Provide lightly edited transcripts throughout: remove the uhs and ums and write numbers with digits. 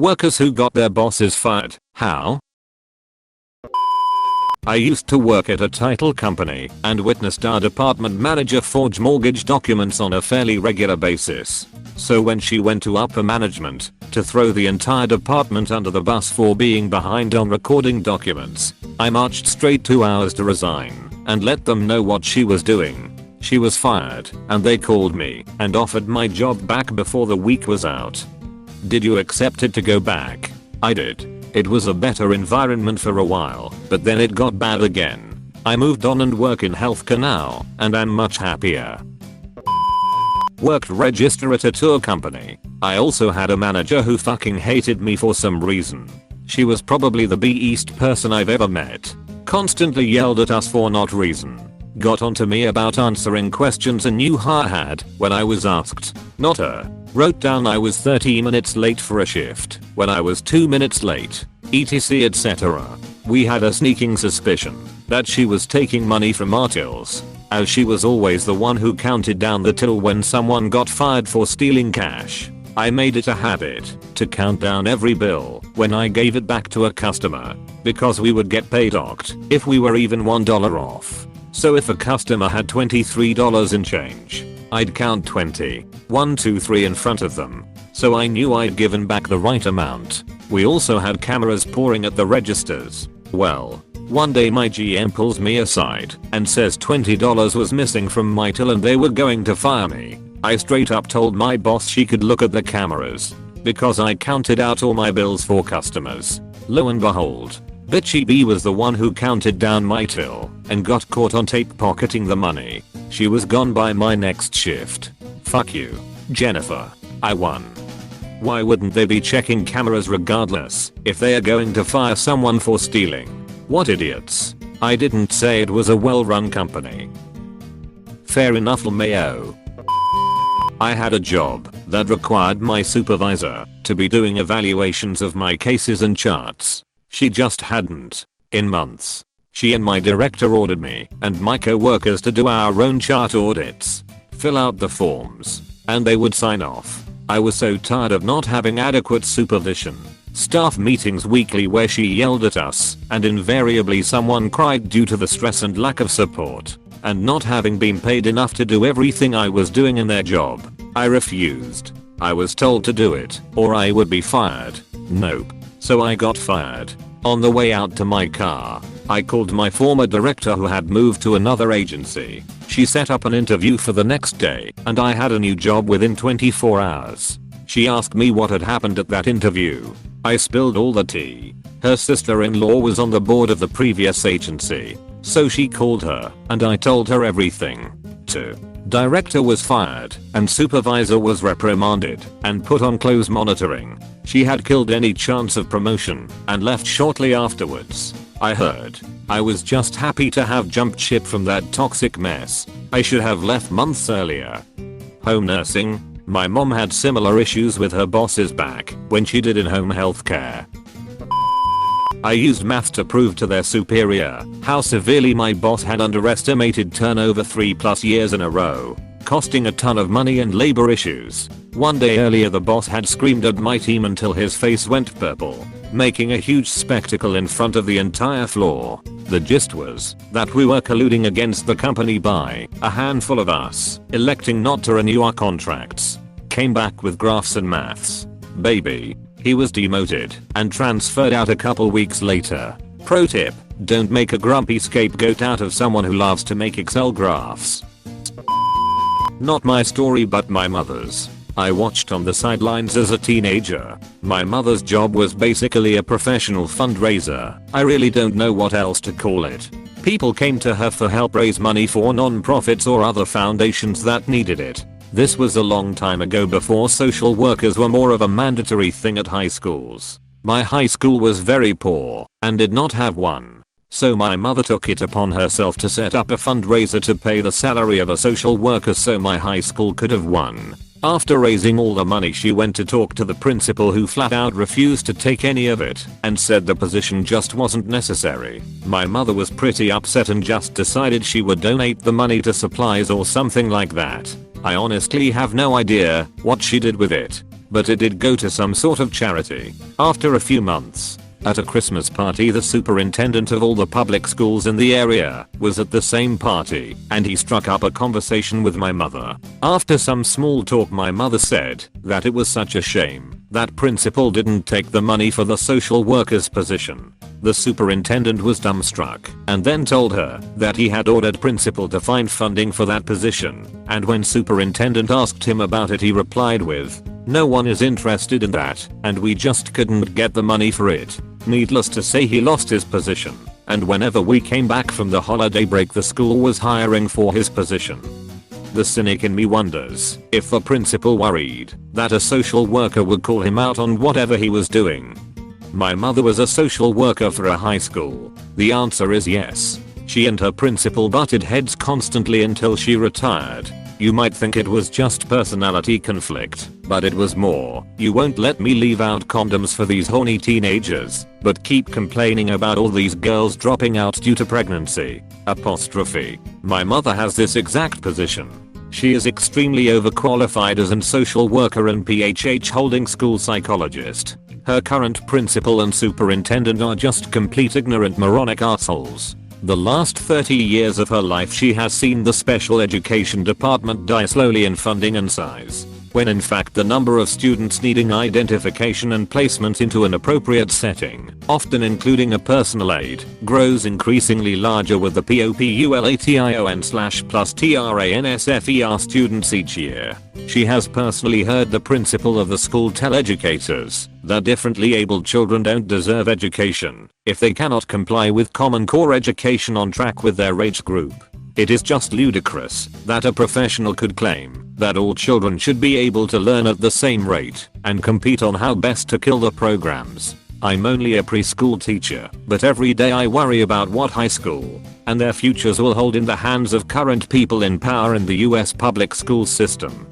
Workers who got their bosses fired. How? I used to work at a title company and witnessed our department manager forge mortgage documents on a fairly regular basis. So when she went to upper management to throw the entire department under the bus for being behind on recording documents, I marched straight 2 hours to resign and let them know what she was doing. She was fired and they called me and offered my job back before the week was out. Did you accept it to go back? I did. It was a better environment for a while, but then it got bad again. I moved on and work in healthcare now, and I'm much happier. Worked register at a tour company. I also had a manager who fucking hated me for some reason. She was probably the B-East person I've ever met. Constantly yelled at us for not reason. Got onto me about answering questions a new hire had when I was asked. Not her. Wrote down I was 30 minutes late for a shift when I was 2 minutes late, etc etc. We had a sneaking suspicion that she was taking money from our tills, as she was always the one who counted down the till when someone got fired for stealing cash. I made it a habit to count down every bill when I gave it back to a customer, because we would get paid docked if we were even $1 off. So if a customer had $23 in change, I'd count 20, 1, 2, 3 in front of them, so I knew I'd given back the right amount. We also had cameras pouring at the registers. Well, one day my GM pulls me aside and says $20 was missing from my till and they were going to fire me. I straight up told my boss she could look at the cameras, because I counted out all my bills for customers. Lo and behold, Bitchy B was the one who counted down my till and got caught on tape pocketing the money. She was gone by my next shift. Fuck you, Jennifer. I won. Why wouldn't they be checking cameras regardless if they are going to fire someone for stealing? What idiots. I didn't say it was a well-run company. Fair enough, LMAO. I had a job that required my supervisor to be doing evaluations of my cases and charts. She just hadn't in months. She and my director ordered me and my co-workers to do our own chart audits, fill out the forms, and they would sign off. I was so tired of not having adequate supervision. Staff meetings weekly where she yelled at us and invariably someone cried due to the stress and lack of support, and not having been paid enough to do everything I was doing in their job. I refused. I was told to do it or I would be fired. Nope. So I got fired. On the way out to my car, I called my former director who had moved to another agency. She set up an interview for the next day and I had a new job within 24 hours. She asked me what had happened at that interview. I spilled all the tea. Her sister-in-law was on the board of the previous agency, so she called her and I told her everything. Director was fired and supervisor was reprimanded and put on close monitoring. She had killed any chance of promotion and left shortly afterwards. I heard. I was just happy to have jumped ship from that toxic mess. I should have left months earlier. Home nursing. My mom had similar issues with her boss's back when she did in-home healthcare. I used math to prove to their superior how severely my boss had underestimated turnover 3+ years in a row, costing a ton of money and labor issues. One day earlier the boss had screamed at my team until his face went purple, making a huge spectacle in front of the entire floor. The gist was that we were colluding against the company by a handful of us electing not to renew our contracts. Came back with graphs and maths. Baby. He was demoted and transferred out a couple weeks later. Pro tip, don't make a grumpy scapegoat out of someone who loves to make Excel graphs. Not my story but my mother's. I watched on the sidelines as a teenager. My mother's job was basically a professional fundraiser. I really don't know what else to call it. People came to her for help raise money for non-profits or other foundations that needed it. This was a long time ago before social workers were more of a mandatory thing at high schools. My high school was very poor and did not have one. So my mother took it upon herself to set up a fundraiser to pay the salary of a social worker so my high school could have won. After raising all the money she went to talk to the principal who flat out refused to take any of it and said the position just wasn't necessary. My mother was pretty upset and just decided she would donate the money to supplies or something like that. I honestly have no idea what she did with it. but it did go to some sort of charity. After a few months, at a Christmas party, the superintendent of all the public schools in the area was at the same party, and he struck up a conversation with my mother. After some small talk, my mother said that it was such a shame that principal didn't take the money for the social worker's position. The superintendent was dumbstruck and then told her that he had ordered principal to find funding for that position, and when superintendent asked him about it, he replied with, "No one is interested in that, and we just couldn't get the money for it." Needless to say, he lost his position, and whenever we came back from the holiday break, the school was hiring for his position. The cynic in me wonders if the principal worried that a social worker would call him out on whatever he was doing. My mother was a social worker for a high school. The answer is yes. She and her principal butted heads constantly until she retired. You might think it was just personality conflict, but it was more. You won't let me leave out condoms for these horny teenagers, but keep complaining about all these girls dropping out due to pregnancy. Apostrophe. My mother has this exact position. She is extremely overqualified as a social worker and PhD holding school psychologist. Her current principal and superintendent are just complete ignorant moronic assholes. The last 30 years of her life she has seen the special education department die slowly in funding and size, when in fact the number of students needing identification and placement into an appropriate setting, often including a personal aid, grows increasingly larger with the POPULATION/+TRANSFER students each year. She has personally heard the principal of the school tell educators that differently abled children don't deserve education if they cannot comply with Common Core education on track with their age group. It is just ludicrous that a professional could claim that all children should be able to learn at the same rate and compete on how best to kill the programs. I'm only a preschool teacher, but every day I worry about what high school and their futures will hold in the hands of current people in power in the US public school system.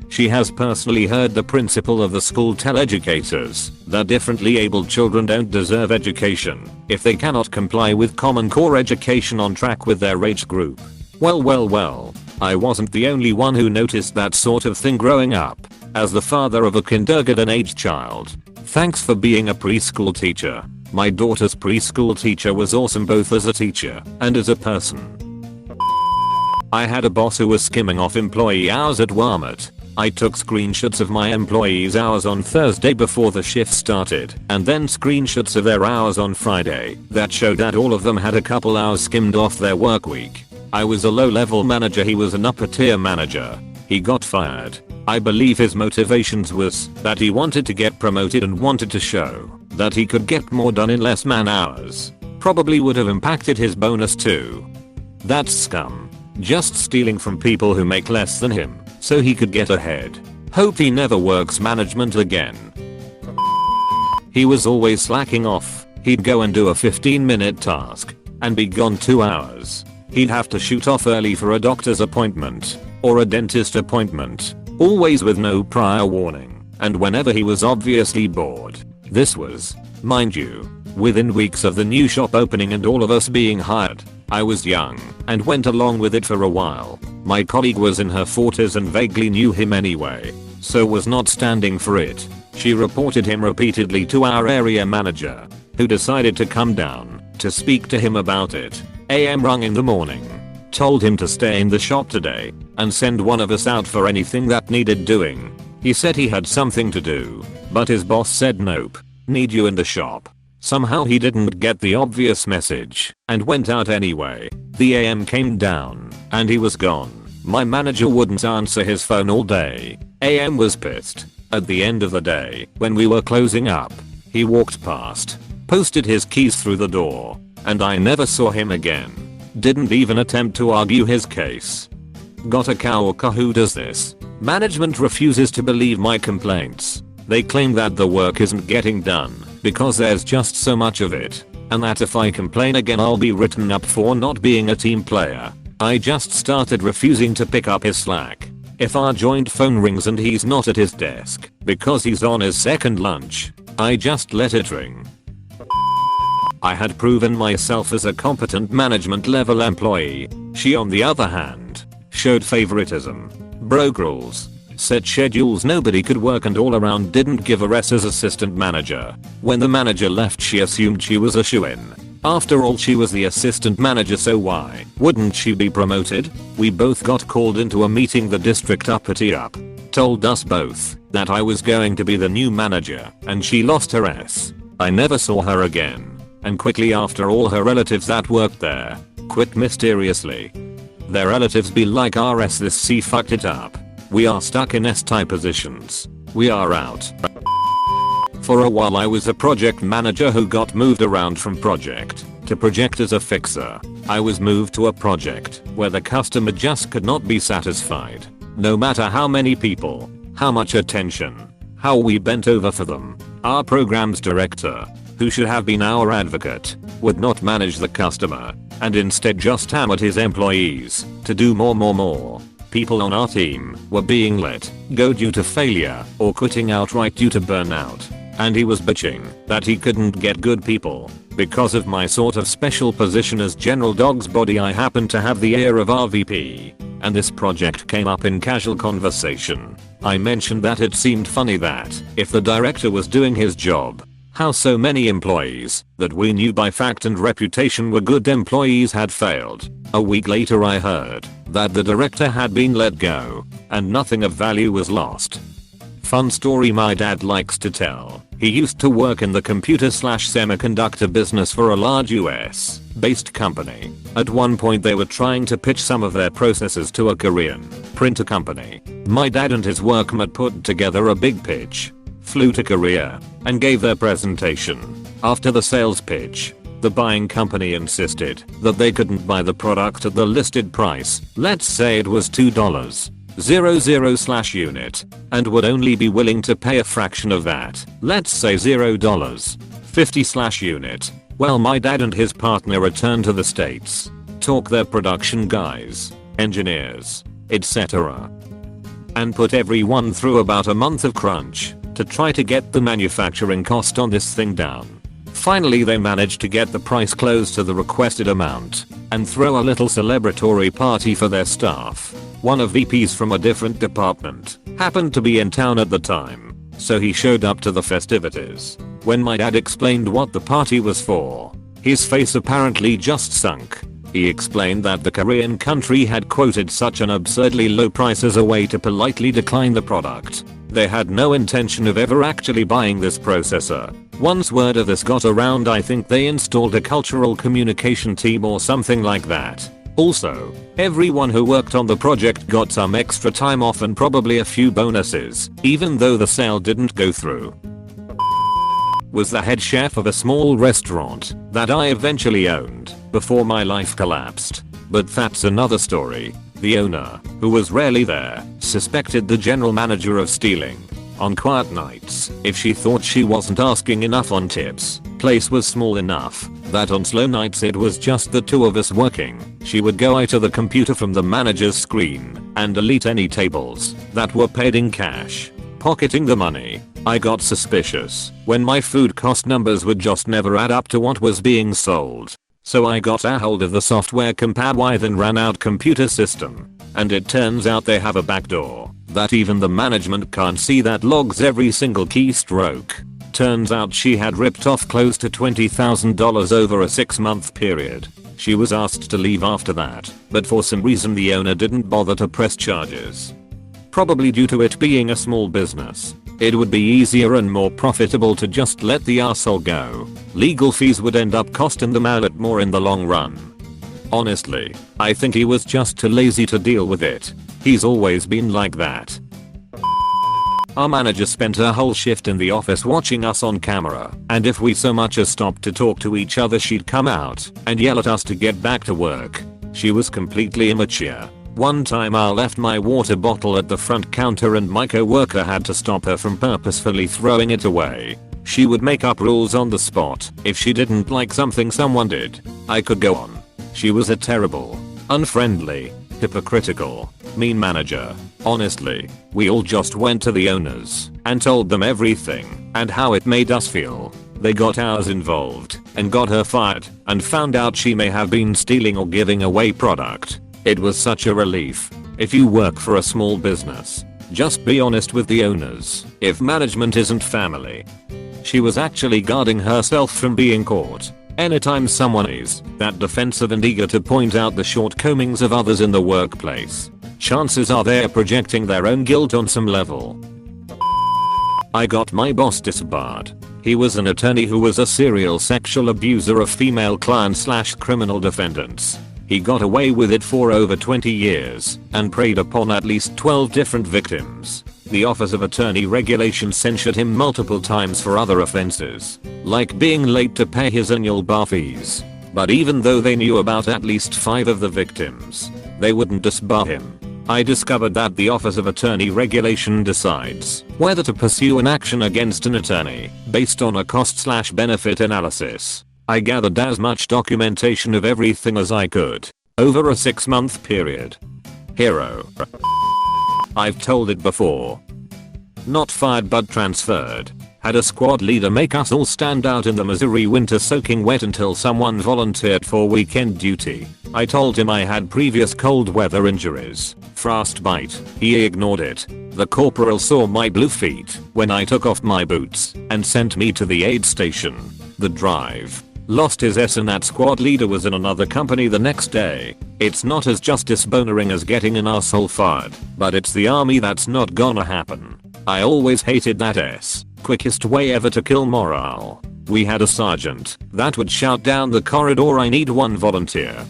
She has personally heard the principal of the school tell educators that differently abled children don't deserve education if they cannot comply with Common Core education on track with their age group. Well, I wasn't the only one who noticed that sort of thing growing up, as the father of a kindergarten-aged child. Thanks for being a preschool teacher. My daughter's preschool teacher was awesome both as a teacher and as a person. I had a boss who was skimming off employee hours at Walmart. I took screenshots of my employees' hours on Thursday before the shift started, and then screenshots of their hours on Friday that showed that all of them had a couple hours skimmed off their work week. I was a low-level manager, he was an upper-tier manager. He got fired. I believe his motivations was that he wanted to get promoted and wanted to show that he could get more done in less man hours. Probably would have impacted his bonus too. That's scum. Just stealing from people who make less than him so he could get ahead. Hope he never works management again. He was always slacking off. He'd go and do a 15-minute task and be gone 2 hours. He'd have to shoot off early for a doctor's appointment or a dentist appointment, always with no prior warning, and whenever he was obviously bored. This was, mind you, within weeks of the new shop opening and all of us being hired. I was young and went along with it for a while. My colleague was in her 40s and vaguely knew him anyway, so was not standing for it. She reported him repeatedly to our area manager, who decided to come down to speak to him about it. AM rung in the morning, told him to stay in the shop today and send one of us out for anything that needed doing. He said he had something to do, but his boss said nope, need you in the shop. Somehow he didn't get the obvious message and went out anyway. The AM came down and he was gone. My manager wouldn't answer his phone all day. AM was pissed. At the end of the day, when we were closing up, he walked past, posted his keys through the door, and I never saw him again. Didn't even attempt to argue his case. Got a coworker who does this. Management refuses to believe my complaints. They claim that the work isn't getting done because there's just so much of it, and that if I complain again I'll be written up for not being a team player. I just started refusing to pick up his slack. If our joint phone rings and he's not at his desk because he's on his second lunch, I just let it ring. I had proven myself as a competent management level employee. She on the other hand showed favoritism, broke rules, set schedules nobody could work, and all around didn't give a rest as assistant manager. When the manager left, she assumed she was a shoo-in. After all, she was the assistant manager, so why wouldn't she be promoted? We both got called into a meeting. The district uppity up told us both that I was going to be the new manager, and she lost her ass. I never saw her again, and quickly after, all her relatives that worked there quit mysteriously. Their relatives be like, RS, this C fucked it up. We are stuck in S-type positions. We are out. For a while I was a project manager who got moved around from project to project as a fixer. I was moved to a project where the customer just could not be satisfied. No matter how many people, how much attention, how we bent over for them. Our programs director, who should have been our advocate, would not manage the customer and instead just hammered his employees to do more. People on our team were being let go due to failure or quitting outright due to burnout. And he was bitching that he couldn't get good people. Because of my sort of special position as general dog's body, I happened to have the ear of RVP, and this project came up in casual conversation. I mentioned that it seemed funny that if the director was doing his job, how so many employees that we knew by fact and reputation were good employees had failed. A week later I heard that the director had been let go and nothing of value was lost. Fun story my dad likes to tell. He used to work in the computer/semiconductor business for a large US based company. At one point they were trying to pitch some of their processes to a Korean printer company. My dad and his workmate put together a big pitch, flew to Korea, and gave their presentation. After the sales pitch, the buying company insisted that they couldn't buy the product at the listed price, let's say it was $2.00/unit, and would only be willing to pay a fraction of that, let's say $0.50/unit. Well, my dad and his partner returned to the States, talk their production guys, engineers, etc., and put everyone through about a month of crunch to try to get the manufacturing cost on this thing down. Finally they managed to get the price close to the requested amount and throw a little celebratory party for their staff. One of VPs from a different department happened to be in town at the time, so he showed up to the festivities. When my dad explained what the party was for, his face apparently just sunk. He explained that the Korean country had quoted such an absurdly low price as a way to politely decline the product. They had no intention of ever actually buying this processor. Once word of this got around, I think they installed a cultural communication team or something like that. Also, everyone who worked on the project got some extra time off and probably a few bonuses, even though the sale didn't go through. Was the head chef of a small restaurant that I eventually owned before my life collapsed. But that's another story. The owner, who was rarely there, suspected the general manager of stealing. On quiet nights, if she thought she wasn't asking enough on tips, place was small enough that on slow nights it was just the two of us working, she would go out to the computer from the manager's screen and delete any tables that were paid in cash, pocketing the money. I got suspicious when my food cost numbers would just never add up to what was being sold. So I got a hold of the software compare with and ran out computer system. And it turns out they have a backdoor that even the management can't see that logs every single keystroke. Turns out she had ripped off close to $20,000 over a 6-month period. She was asked to leave after that, but for some reason the owner didn't bother to press charges. Probably due to it being a small business. It would be easier and more profitable to just let the arsehole go. Legal fees would end up costing them a lot more in the long run. Honestly, I think he was just too lazy to deal with it. He's always been like that. Our manager spent her whole shift in the office watching us on camera, and if we so much as stopped to talk to each other she'd come out and yell at us to get back to work. She was completely immature. One time I left my water bottle at the front counter and my coworker had to stop her from purposefully throwing it away. She would make up rules on the spot if she didn't like something someone did. I could go on. She was a terrible, unfriendly, hypocritical, mean manager. Honestly, we all just went to the owners and told them everything and how it made us feel. They got ours involved and got her fired and found out she may have been stealing or giving away product. It was such a relief. If you work for a small business, Just be honest with the owners if management isn't family. She was actually guarding herself from being caught. Anytime someone is that defensive and eager to point out the shortcomings of others in the workplace, chances are they're projecting their own guilt on some level. I got my boss disbarred. He was an attorney who was a serial sexual abuser of female client/criminal defendants. He got away with it for over 20 years and preyed upon at least 12 different victims. The Office of Attorney Regulation censured him multiple times for other offenses, like being late to pay his annual bar fees. But even though they knew about at least 5 of the victims, they wouldn't disbar him. I discovered that the Office of Attorney Regulation decides whether to pursue an action against an attorney based on a cost/benefit analysis. I gathered as much documentation of everything as I could over a 6-month period. Hero. I've told it before. Not fired but transferred. Had a squad leader make us all stand out in the Missouri winter soaking wet until someone volunteered for weekend duty. I told him I had previous cold weather injuries, frostbite. He ignored it. The corporal saw my blue feet when I took off my boots and sent me to the aid station. The drive. Lost his ass and that squad leader was in another company the next day. It's not as justice bonering as getting an asshole fired, but it's the army that's not gonna happen. I always hated that ass. Quickest way ever to kill morale. We had a sergeant that would shout down the corridor, "I need one volunteer."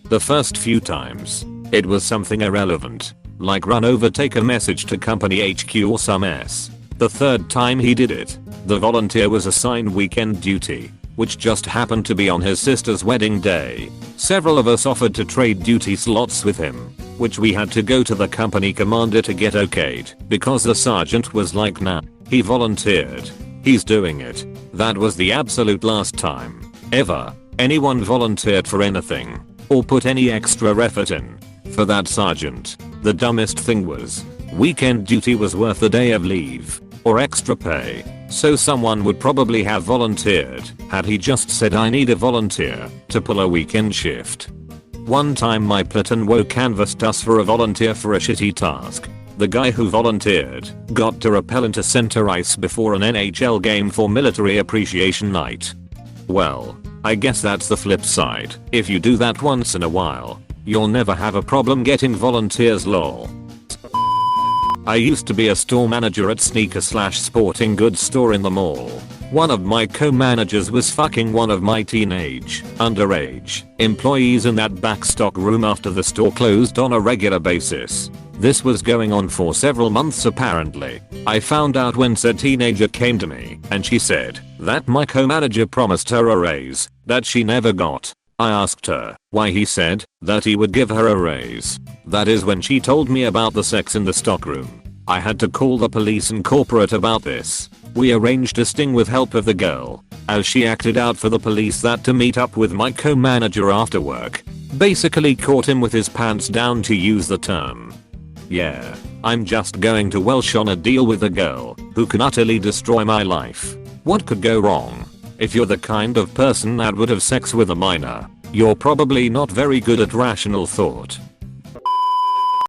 The first few times, it was something irrelevant, like run over take a message to company HQ or some mess. The third time he did it, the volunteer was assigned weekend duty, which just happened to be on his sister's wedding day. Several of us offered to trade duty slots with him, which we had to go to the company commander to get okayed, because the sergeant was like, nah. He volunteered. He's doing it. That was the absolute last time ever anyone volunteered for anything or put any extra effort in. For that sergeant, the dumbest thing was weekend duty was worth a day of leave or extra pay, so someone would probably have volunteered had he just said, "I need a volunteer to pull a weekend shift." One time my platoon canvassed us for a volunteer for a shitty task. The guy who volunteered got to rappel into center ice before an NHL game for military appreciation night. Well, I guess that's the flip side. If you do that once in a while, you'll never have a problem getting volunteers, lol. I used to be a store manager at sneaker/sporting goods store in the mall. One of my co-managers was fucking one of my underage employees in that back stock room after the store closed on a regular basis. This was going on for several months apparently. I found out when said teenager came to me and she said that my co-manager promised her a raise that she never got. I asked her why he said that he would give her a raise. That is when she told me about the sex in the stockroom. I had to call the police and corporate about this. We arranged a sting with help of the girl, as she acted out for the police that to meet up with my co-manager after work. Basically caught him with his pants down, to use the term. Yeah, I'm just going to Welsh on a deal with a girl who can utterly destroy my life. What could go wrong? If you're the kind of person that would have sex with a minor, you're probably not very good at rational thought.